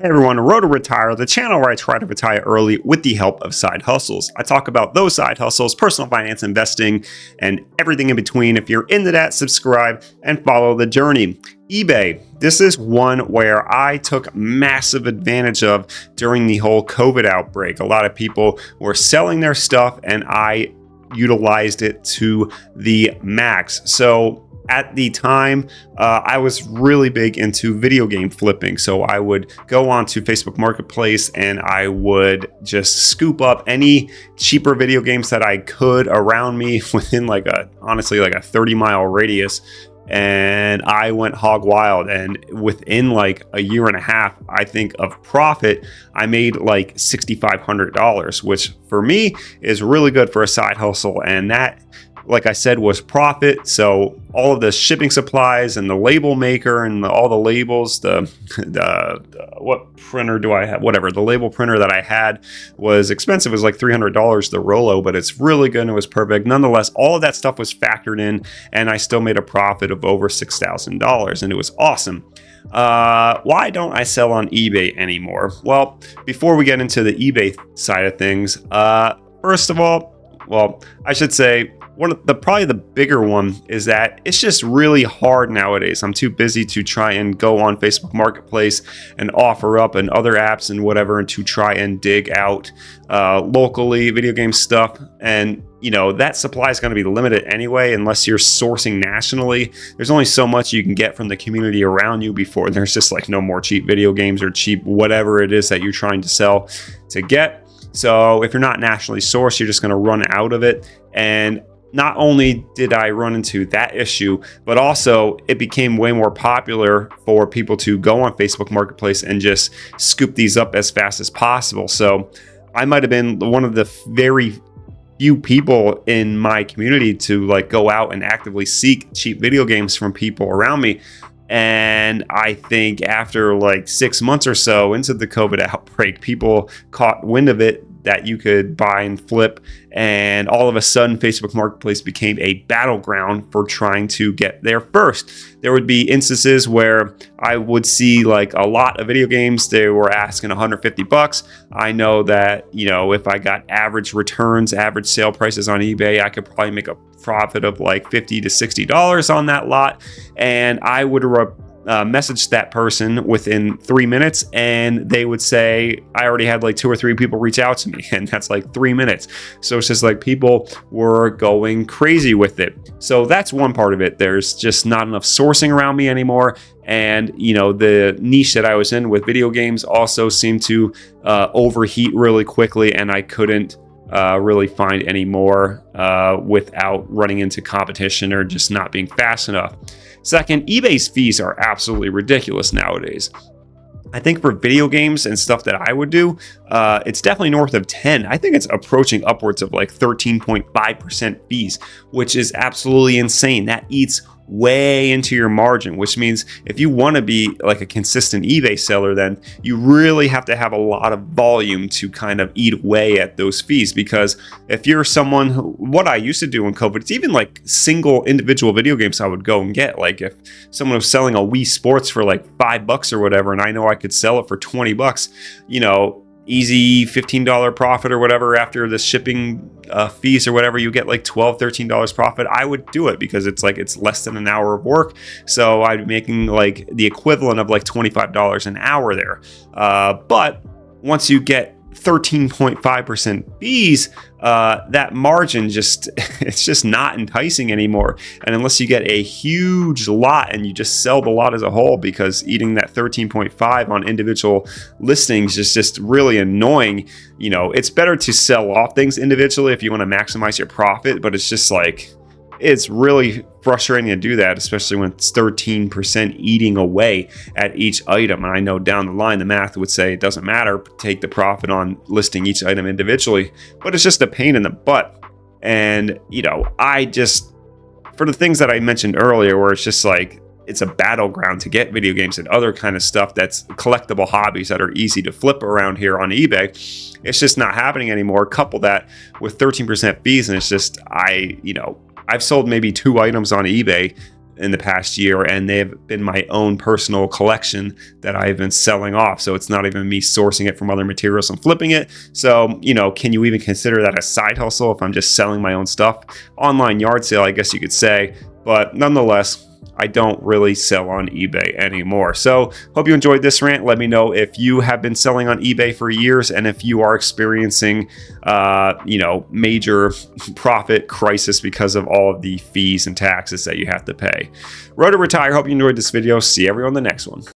Hey everyone, Road to Retire, the channel where I try to retire early with the help of side hustles. I talk about those side hustles, personal finance, investing, and everything in between. If you're into that, subscribe and follow the journey. eBay. This is one where I took massive advantage of during the whole COVID outbreak. A lot of people were selling their stuff and I utilized it to the max. So at the time, I was really big into video game flipping. So I would go onto Facebook Marketplace and I would just scoop up any cheaper video games that I could around me within honestly like a 30-mile radius. And I went hog wild. And within like a year and a half, I think of profit, I made like $6,500, which for me is really good for a side hustle. And that, like I said, was profit. So all of the shipping supplies and the label maker and all the labels, what printer do I have? Whatever, the label printer that I had was expensive. It was like $300 the Rolo, but it's really good and it was perfect. Nonetheless, all of that stuff was factored in and I still made a profit of over $6,000 and it was awesome. Why don't I sell on eBay anymore? Well, before we get into the eBay side of things, first of all, I should say, probably the bigger one is that it's just really hard nowadays. I'm too busy to try and go on Facebook Marketplace and offer up and other apps and whatever and to try and dig out locally video game stuff. And that supply is going to be limited anyway unless you're sourcing nationally. There's only so much you can get from the community around you before there's just like no more cheap video games or cheap whatever it is that you're trying to sell to get. So if you're not nationally sourced, you're just going to run out of it. And not only did I run into that issue, but also it became way more popular for people to go on Facebook Marketplace and just scoop these up as fast as possible. So I might have been one of the very few people in my community to like go out and actively seek cheap video games from people around me. And I think after like 6 months or so into the COVID outbreak, people caught wind of it that you could buy and flip. And all of a sudden, Facebook Marketplace became a battleground for trying to get there first. There would be instances where I would see like a lot of video games. They were asking $150. I know that, if I got average returns, average sale prices on eBay, I could probably make a profit of like $50 to $60 on that lot. And I would message that person within 3 minutes and they would say, I already had like 2 or 3 people reach out to me, and that's like 3 minutes. So it's just like people were going crazy with it. So that's one part of it. There's just not enough sourcing around me anymore. And the niche that I was in with video games also seemed to overheat really quickly, and I couldn't really find any more without running into competition or just not being fast enough. Second, eBay's fees are absolutely ridiculous nowadays. I think for video games and stuff that I would do, it's definitely north of 10. I think it's approaching upwards of like 13.5% fees, which is absolutely insane. That eats way into your margin, which means if you want to be like a consistent eBay seller, then you really have to have a lot of volume to kind of eat away at those fees. Because if you're someone what I used to do in COVID, it's even like single individual video games I would go and get. Like if someone was selling a Wii Sports for like $5 or whatever, and I know I could sell it for $20, easy $15 profit or whatever after the shipping fees or whatever, you get like $12, $13 profit. I would do it because it's less than an hour of work. So I'd be making like the equivalent of like $25 an hour there. But once you get 13.5% fees, that margin it's just not enticing anymore. And unless you get a huge lot and you just sell the lot as a whole, because eating that 13.5 on individual listings is just really annoying. It's better to sell off things individually if you want to maximize your profit, but it's just like, it's really frustrating to do that, especially when it's 13% eating away at each item. And I know down the line, the math would say it doesn't matter, take the profit on listing each item individually, but it's just a pain in the butt. And, for the things that I mentioned earlier, where it's just like, it's a battleground to get video games and other kind of stuff that's collectible hobbies that are easy to flip around here on eBay, it's just not happening anymore. Couple that with 13% fees, and it's just, I've sold maybe 2 items on eBay in the past year, and they've been my own personal collection that I've been selling off. So it's not even me sourcing it from other materials and flipping it. So, can you even consider that a side hustle if I'm just selling my own stuff? Online yard sale, I guess you could say. But nonetheless, I don't really sell on eBay anymore. So hope you enjoyed this rant. Let me know if you have been selling on eBay for years and if you are experiencing, major profit crisis because of all of the fees and taxes that you have to pay. Road to Retire. Hope you enjoyed this video. See everyone on the next one.